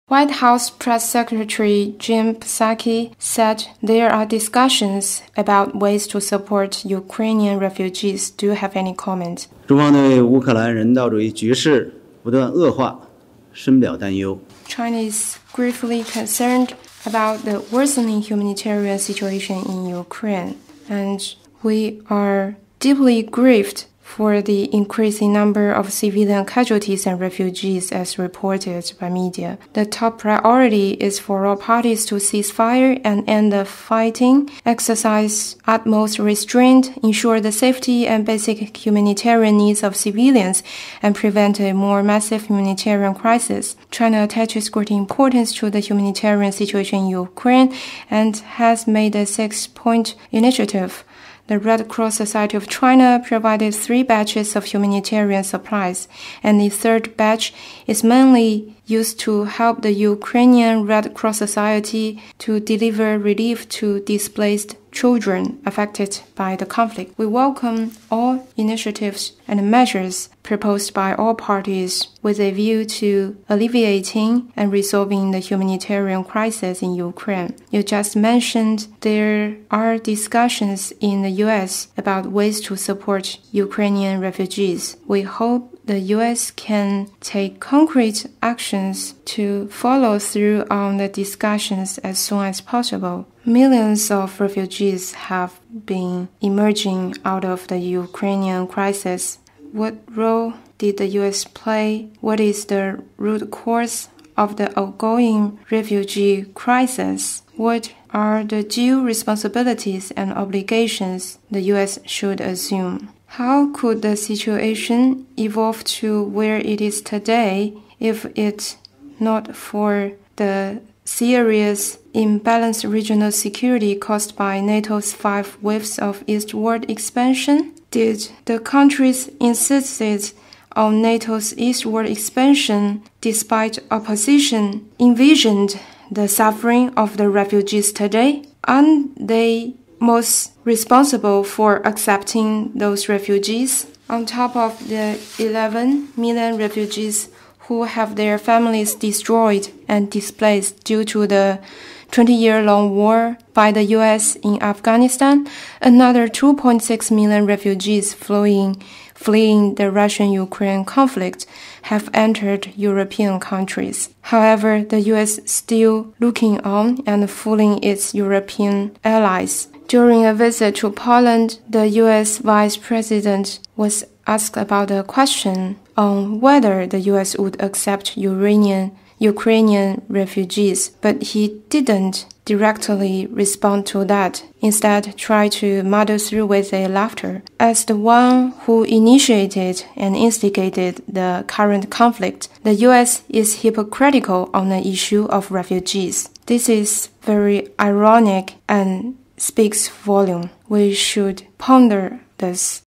White House Press Secretary Jim Psaki said there are discussions about ways to support Ukrainian refugees. Do you have any comment? 中方对乌克兰人道主义局势不断恶化深表担忧。 China is gravely concerned about the worsening humanitarian situation in Ukraine, and we are deeply grieved for the increasing number of civilian casualties and refugees as reported by media. The top priority is for all parties to cease fire and end the fighting, exercise utmost restraint, ensure the safety and basic humanitarian needs of civilians, and prevent a more massive humanitarian crisis. China attaches great importance to the humanitarian situation in Ukraine and has made a 6-point initiative. The Red Cross Society of China provided 3 batches of humanitarian supplies, and the 3rd batch is mainly used to help the Ukrainian Red Cross Society to deliver relief to displaced children affected by the conflict. We welcome all initiatives and measures proposed by all parties with a view to alleviating and resolving the humanitarian crisis in Ukraine. You just mentioned there are discussions in the U.S. about ways to support Ukrainian refugees. We hope the U.S. can take concrete actions to follow through on the discussions as soon as possible. Millions of refugees have been emerging out of the Ukrainian crisis. What role did the U.S. play? What is the root cause of the ongoing refugee crisis? What are the due responsibilities and obligations the U.S. should assume? How could the situation evolve to where it is today if it's not for the serious imbalanced regional security caused by NATO's 5 waves of eastward expansion? Did the countries insisted on NATO's eastward expansion despite opposition envisioned the suffering of the refugees today? Aren't they most responsible for accepting those refugees? On top of the 11 million refugees who have their families destroyed and displaced due to the 20-year-long war by the U.S. in Afghanistan, another 2.6 million refugees fleeing the Russian-Ukraine conflict have entered European countries. However, the U.S. still looking on and fooling its European allies. During a visit to Poland, the U.S. Vice President was asked about a question on whether the U.S. would accept Ukrainian refugees, but he didn't directly respond to that. Instead, tried to muddle through with a laughter. As the one who initiated and instigated the current conflict, the U.S. is hypocritical on the issue of refugees. This is very ironic and speaks volume. We should ponder this.